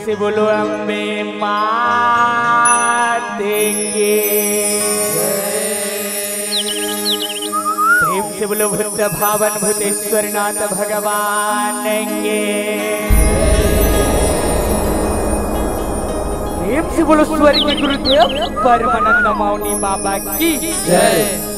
से बोलो अम्बे मात की। प्रेम से बोलो भूत भावन भूतेश्वर नाथ भगवान के। प्रेम से बोलो स्वर्गीय गुरुदेव परमानंद मौनी बाबा की जय।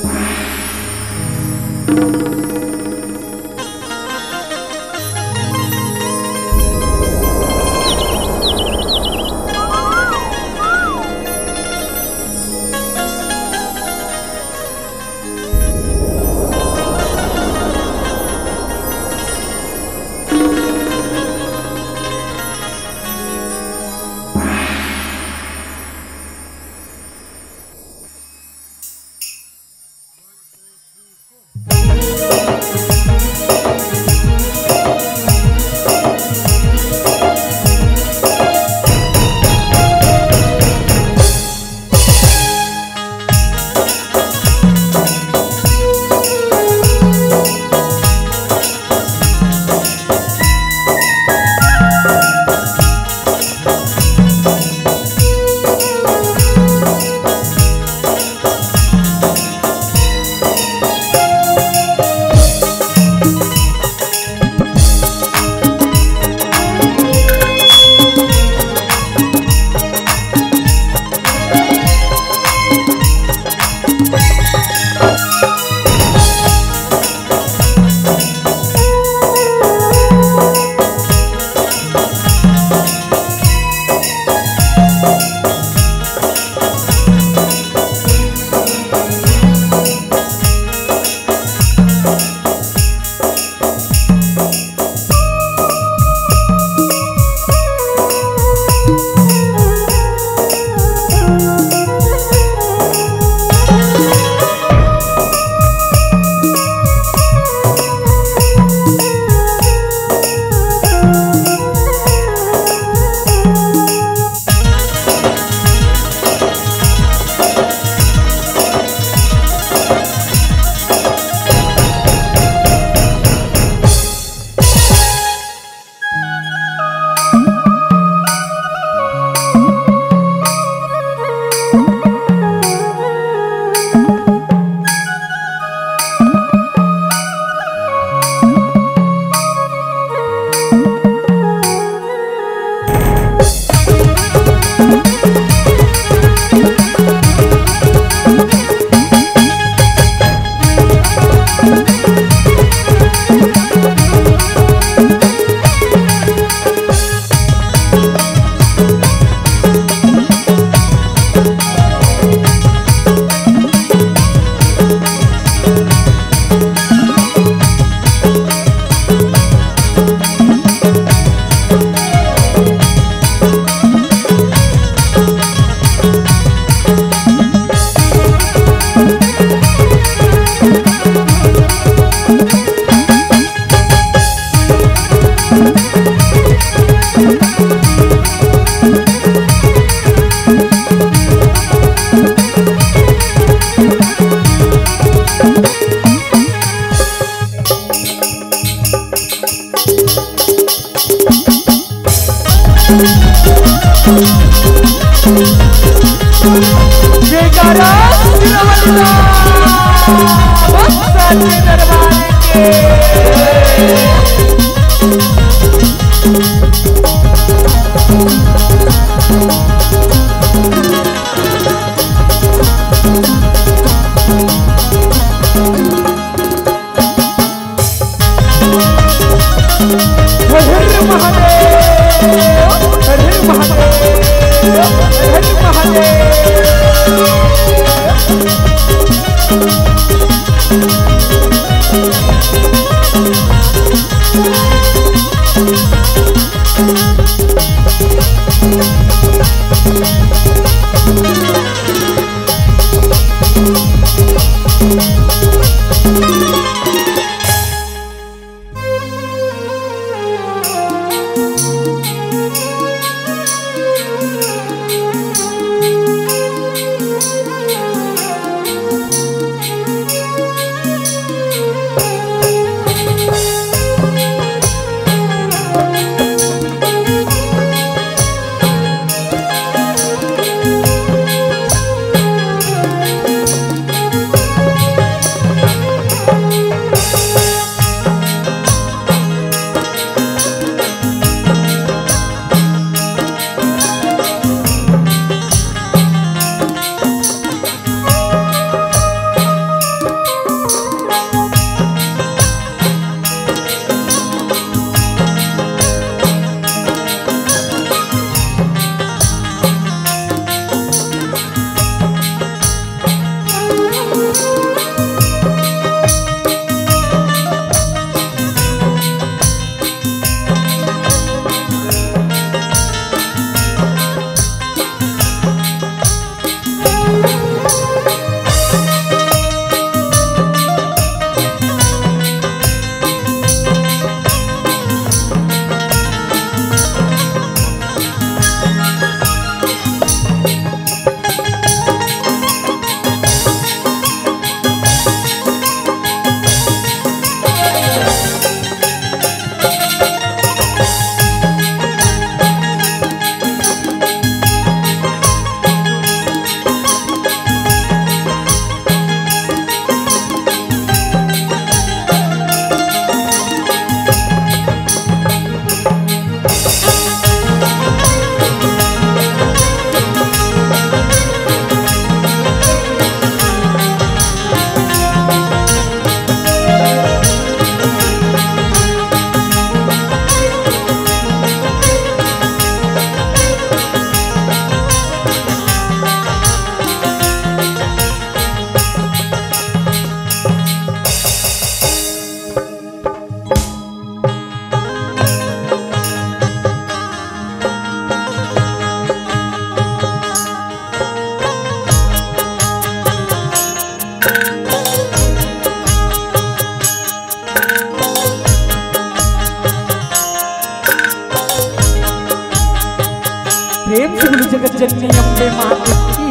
जगत जननी अम्बे माता की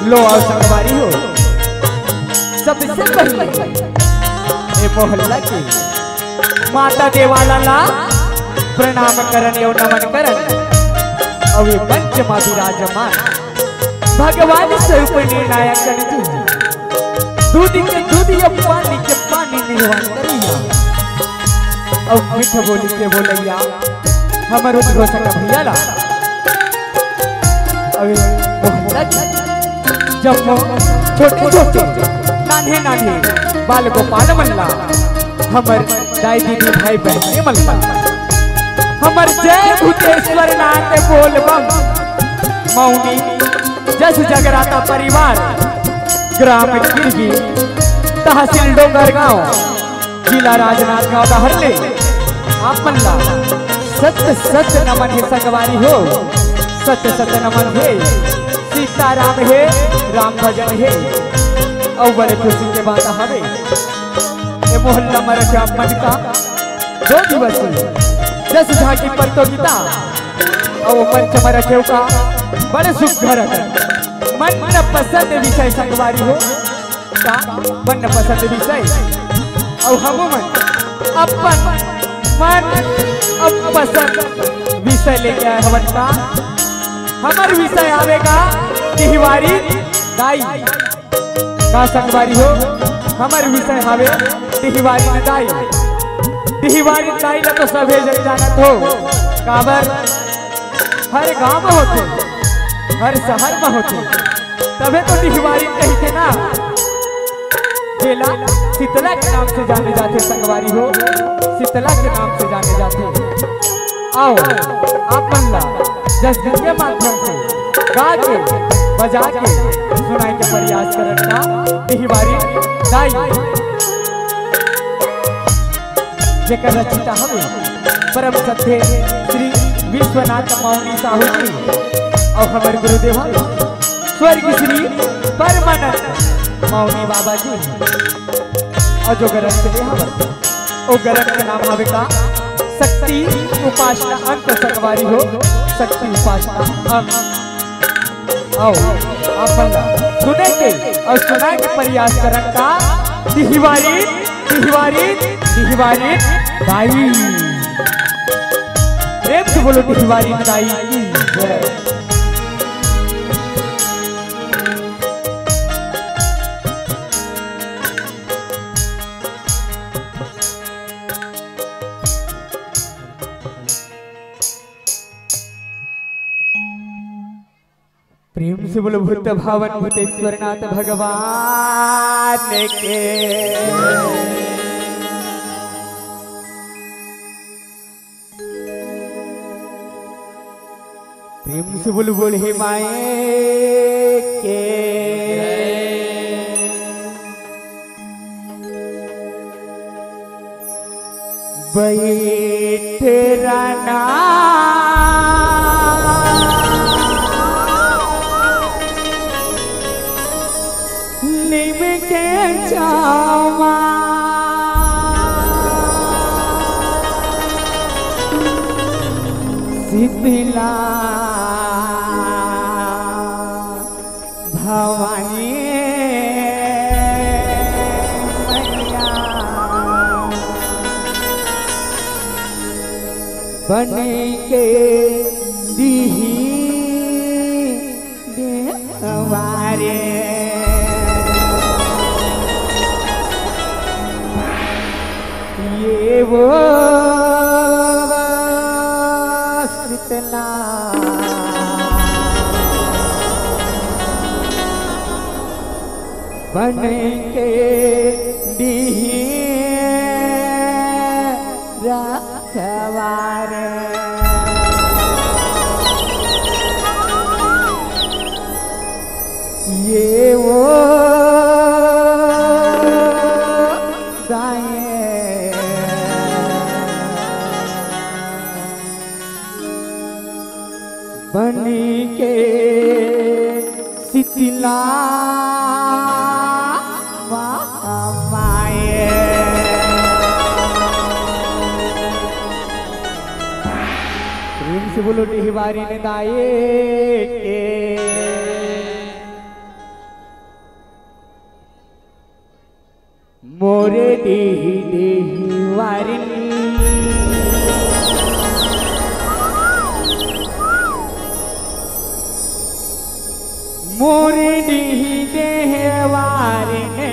लो आओ संगवारी हो सबसे पहले ये मोहल्ला की माता देवाला ला प्रणाम करन एवं नमन करन और ये पंच विराजमान भगवान स्वरूप निर्णायक जी दूध के दूध या पानी के पानी निर्वाण करिया और मीठ बोली के बोलैया हमारे घोषक भैया ला और मोहल्ला जब छोटे छोटे नान्हे नान्हे बाल गोपाल मल्ला हमर दाई दीदी भाई बहन मल्ला हमर जय भूतेश्वर नाथ बोल बम मौनी जस जगराता परिवार ग्राम गिरगी तहसील डोंगरगांव जिला राजनांदगांव का हरले आप मल्ला सत्य सत्य नमन है संगवारी हो सत्य सत्य नमन है सीताराम है राम भजन है और बड़े खुशी के बात हवे ये मोहल्ला में रखा मन का 2 दिवसीय 10 झांकी प्रतियोगिता और मंच में रखे का बड़े सुखर मन पसंद विषय संगवारी हो का मन पसंद विषय और हम मन अपन मन अब पसंद विषय लेके आए हमन का हमार विषय आवेगा तिहवारी दाई का संगवारी हो हमार विषय हवे तिहवारी दाई तिहवारी दाई ला तो सभे जन जानत हो काबर हर गांव में होते हर शहर में होते तबे तो तिहवारी कहते ना बेला शीतला के नाम से जाने जाते संगवारी हो शीतला के नाम से जाने जाते आओ आप मल्ला जस दिन के माध्यम से गा के बजा के सुनाई के प्रयास करना तिहवारी दाई जेकर रचिता हमें परम सत्य श्री विश्वनाथ मौनी साहू जी और हमारे गुरुदेव स्वर्ग श्री परमानंद मौनी बाबा जी और जो ग्रंथ ले हमारे वो ग्रंथ का नाम हवे का शक्ति उपासना अंक संगवारी हो शक्ति उपासना अंक आओ आप बंदा सुने के और सुनाए के प्रयास करन का तिहवारी तिहवारी तिहवारी दाई प्रेम से बोलो तिहवारी दाई की जय प्रेम से बोलो भूत भावन भूतेश्वर नाथ भगवान के प्रेम से बोलो बोल हे माए के बैठ राना के जावा शीतला भवानी मैया बन के दीही हमारे ये वो शीतला बन के दीही रखवार ये वो बनी के शीतला माए प्रेम से बोलो डिहवारी ने दाए के मोरे डिहवारी मोरे डिहवारी ने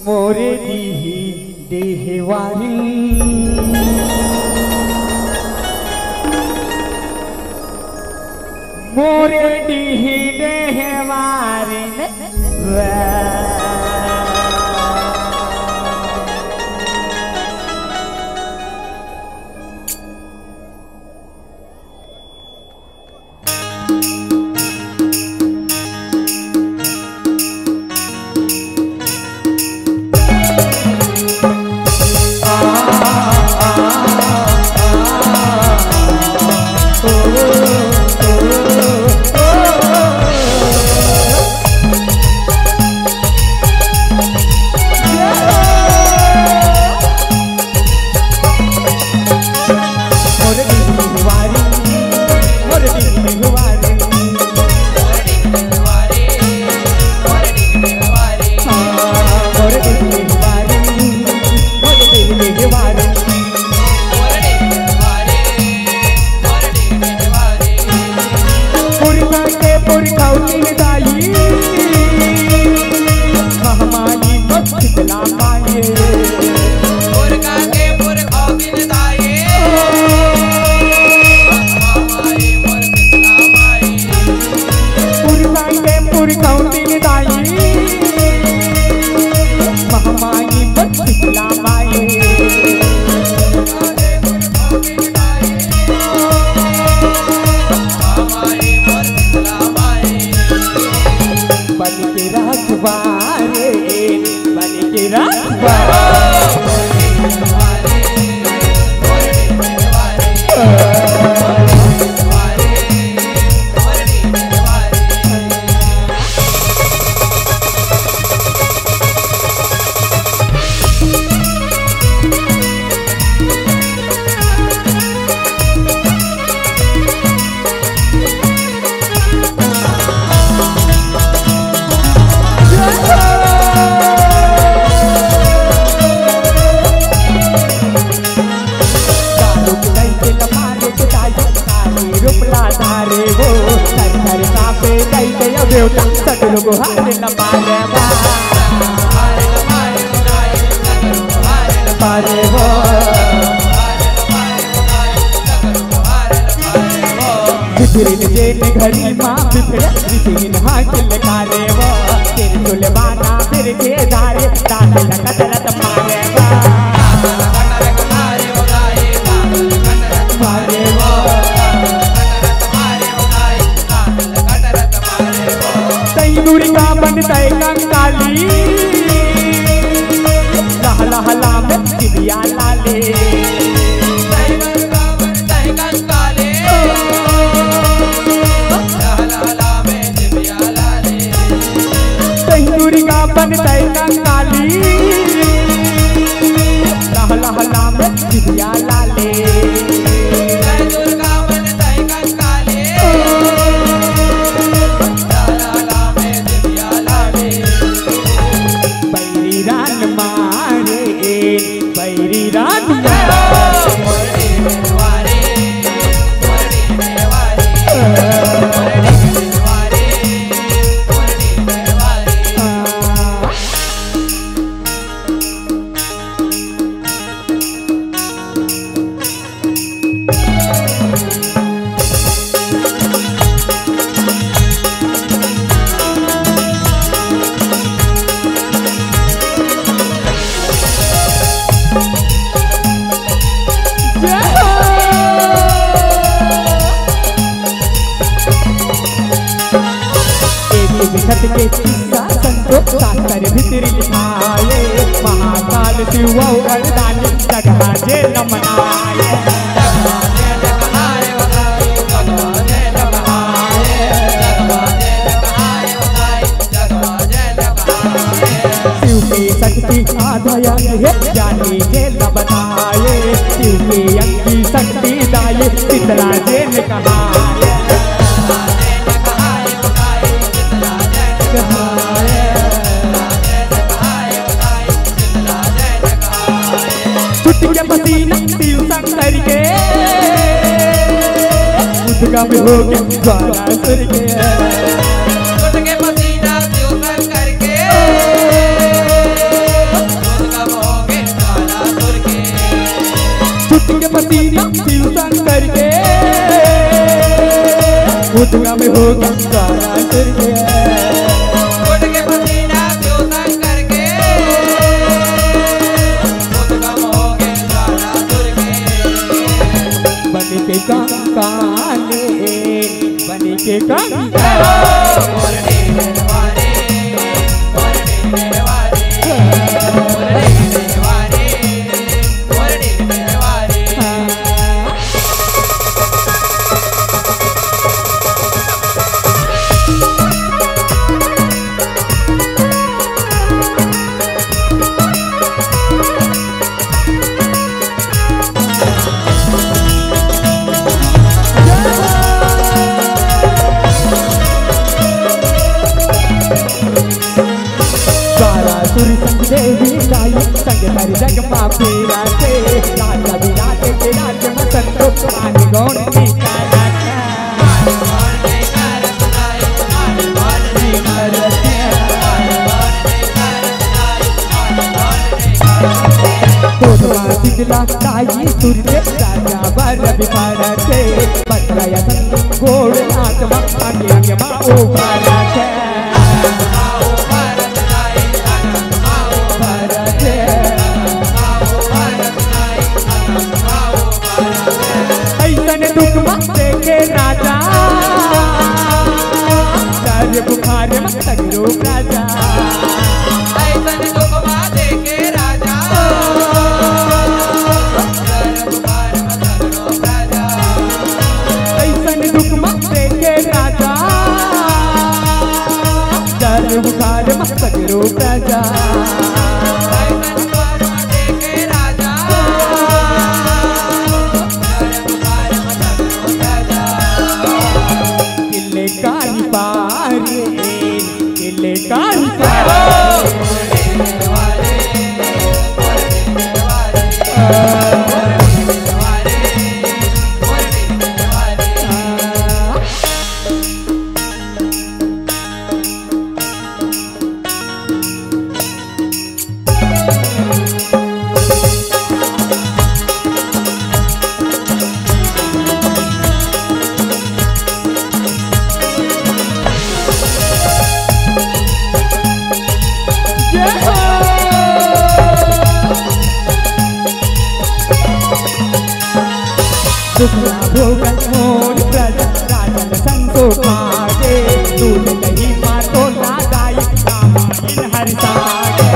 मोरे डिहवारी मोरे डिहवारी घड़ी माँ बिफरे रिसीन हाकिल काले वो तेरे सुलेमाना फिर के दारे दाने लगत मारे तैनूरी का बन तय कंकाली लहला हला में दिया लाले बन तय कंकाली लहला हला में दिया लाले दुर्गा बन तय कंकाली लहला हला में दिया लाले बैरी रान मारे बैरी रान के किस्सा संतोष शास्त्र भीतर लिखाए महाकाल शिव वरदानी जगह जे नमनाए शिव के दया है जाने जेल बनाए क्योंकि अंगी शक्ति दाए इतना जेल कहाए छुट्टी के पसीना शिव शंकर के मुद्गा में हो गया ज्वाला सुर के छुट्टी के पसीना शिव शंकर के मुद्गा में हो गया ज्वाला सुर के छुट्टी के पसीना शिव शंकर के मुद्गा में हो गया ज्वाला सुर के छुट्टी के पसीना शिव शंकर के मुद्गा में हो गया ज्वाला सुर के बन के कंकाले बन के देवी गाई संग कर जग पापीरा से राजा विराट के राज मसंतो मान गौण की काला दिला ताई सूर्य राजा बर विपारा से बतलाया संग गोड़ आत्मा आगे आगे माओ पारा से देखे राजा सर बुखार में सगरो राजा ऐसन दुखवा देखे राजा सर बुखार में सगरो राजा ऐसन दुख मत देखे राजा सर बुखार में सगरो राजा कानी पारे किले कानी दुखला भोगन मोन प्रजा राजन संतोष मागे दूध नहीं मातो ना गाय रामायण हर सागे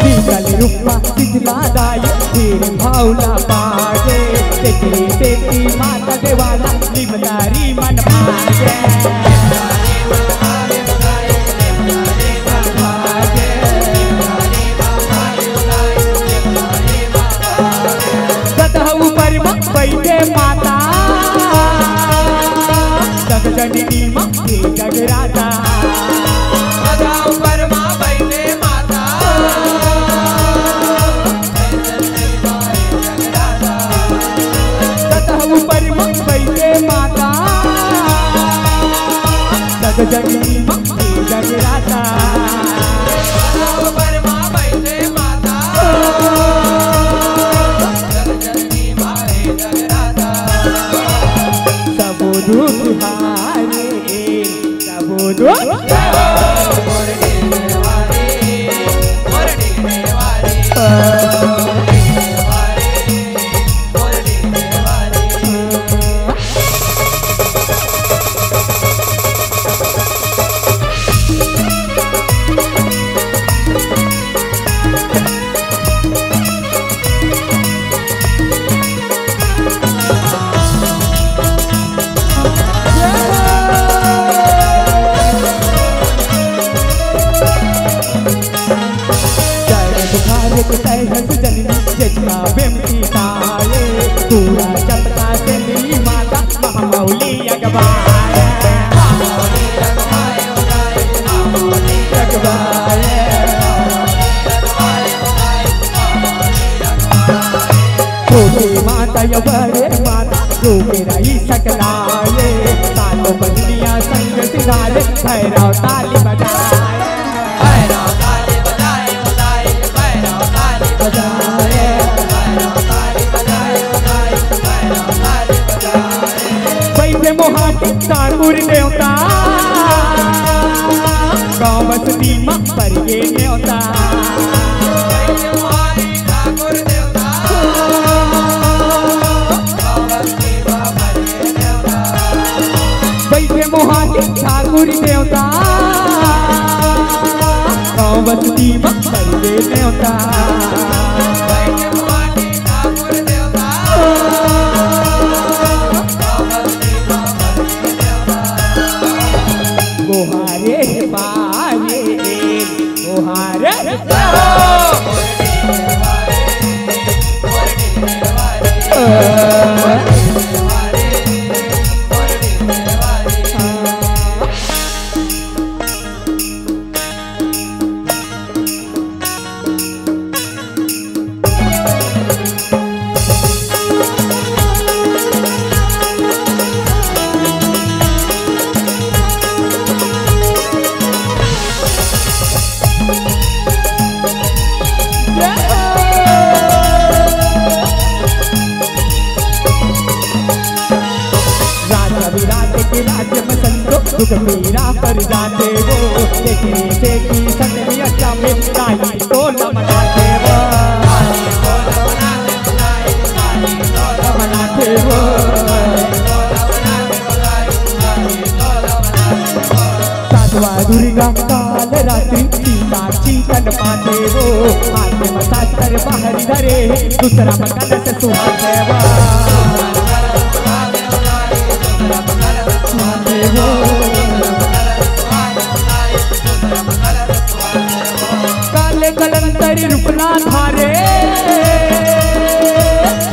शीतल रूपा शीतला दाय फिर भावला पागे देखी देखी माता देवाला निमदारी मन भागे बैठे माता जग जननी माँ जगराता ऊपर माँ बैठे माता ऊपर माँ बैठे माता जग जननी माँ जगराता ऊपर माँ बैठे माता दुख हारे सबो दुख एक सहस जननी जजका बेमती तारे पूरा चपका से ली माता महामौली अगवाए छोटे माता या बड़े माता जो मेरा ही सकलाए सालों बजनिया संग सिधारे भैरव ताली बजाए बैठे मोहाटी तारपुर देवता गाँव बसती माँ पर ये न्योता बैठे मोहाटी ठाकुर देवता गाँव बसती माँ पर ये न्योता गोहारे बारे गोहारे दुख मेरा पर जाते वो देखने से की सतमी अच्छा में ताई तो न मनाते वो मनाते वो साधवा दुर्गा काल रात्रि सीता चीतन पाते वो हाथ में मसाकर बाहर धरे दूसरा मकान से सुहाते वो काले कलंतरी रुपना धारे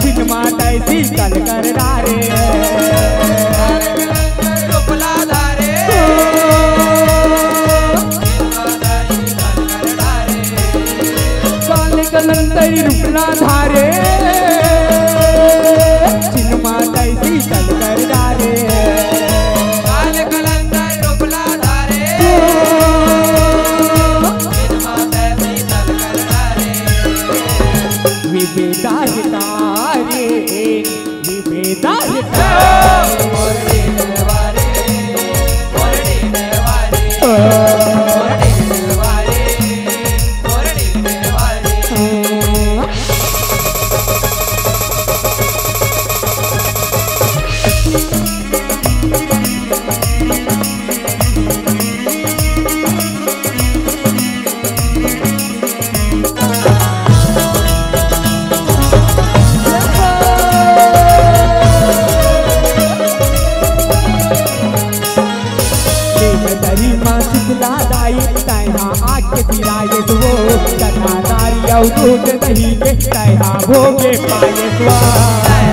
सिनमा तैसी कल कर डारे काले कलंतरी रुपना धारे सिनमा तैसी कल कर डारे विवेदाहितारे दूध दही के तया भोगे पाए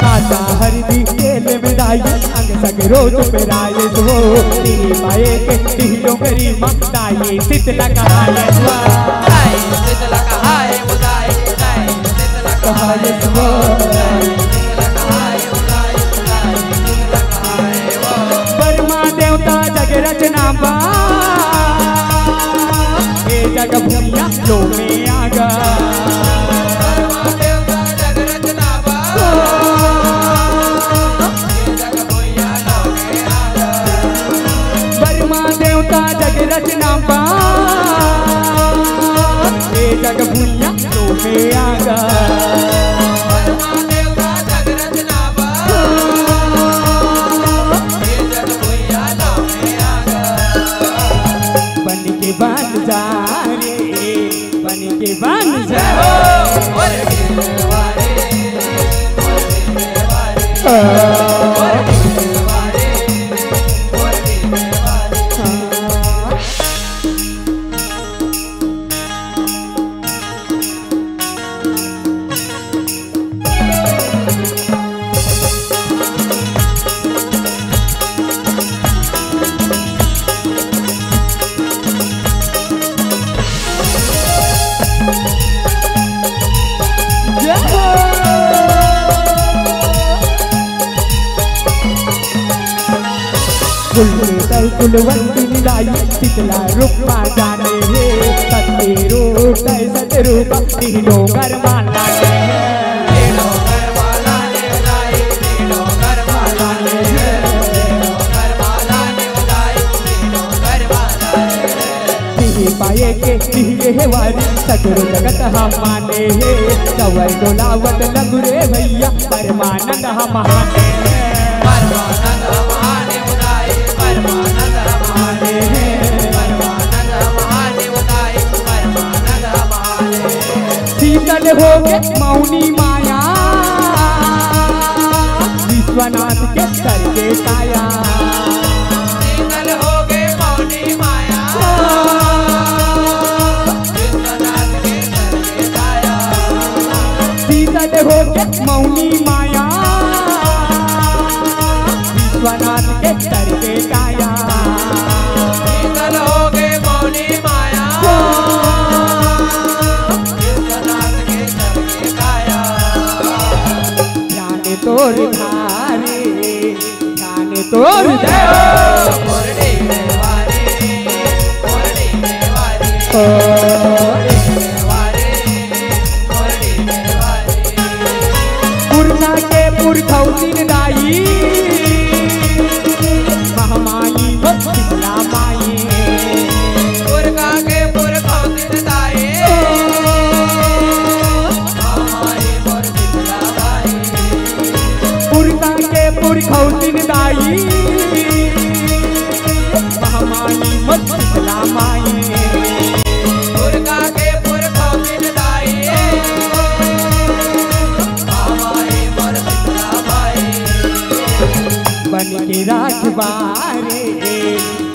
काटा हरदी केले में दाई अंग सग रोज पे राये दो तेरी माए के दिलो मेरी ममताई शीतला कहाए रचना बा ए जग भूमिया लो में आगा बर्मा देवता जग रचना बा ए जग भूमिया लो में आगा बन जा रे बन के बन जा ओ कुल के दल कुलवंती निराई शीतला रूपा जाने हे सत्य रूप सत रूप तीनों गरमाला तीनों गरमाला ने उदाई तीनों गरमाला ने तीनों गरमाला ने उदाई तीनों गरमाला ने पाए के दिए वारी सगुरु जगत हम माने हे कवर डोलावत लगुरे भैया परमानंद हम माने परमानंद महाने उदाई परमानंद महाने परमानंद महाने उदाई परमानंद महाने शीतल हो के मौनी माया विश्वनाथ के सर के काया शीतल हो गए मौनी माया विश्वनाथ के सर के काया शीतल हो के मौनी माया विश्वनाथ के सर के काया शीतल हो गए मौनी माया विश्वनाथ के सर के काया जाने तोर धारे जाने तोर मोरडी वारी मोरडी वारी मोरडी वारी पुरना के पुरखौतिन दाई महमाई शीतला माई पुरखा के पुरखौतिन दाई हमारी मोर शीतला बाई पुरना के पुरखौतिन दाई महमाई शीतला माई पुरखा के पुरखौतिन दाई हमारी मोर शीतला बाई बन के राखबारे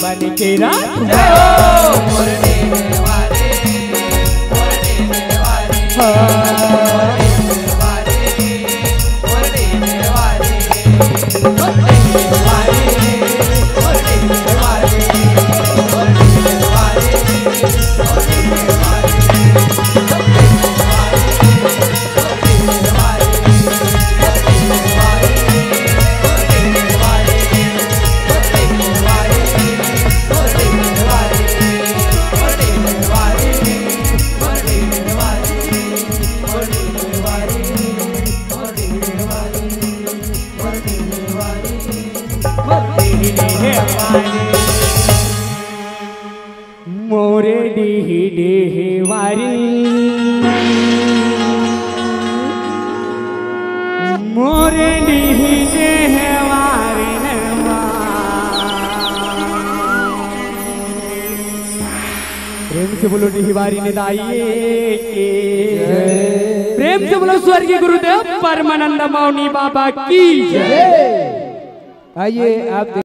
बन के राख जय हो मोरडी वारी मोरडी वारी मोरडी वारी मोरडी वारी मोरे डीही डीही वारी मोरे डीही डीही वारी प्रेम से बोलो डीही वारी ने दाइए के प्रेम से बोलो स्वर्गीय गुरुदेव परमानंद मौनी बाबा की जय। आइए आप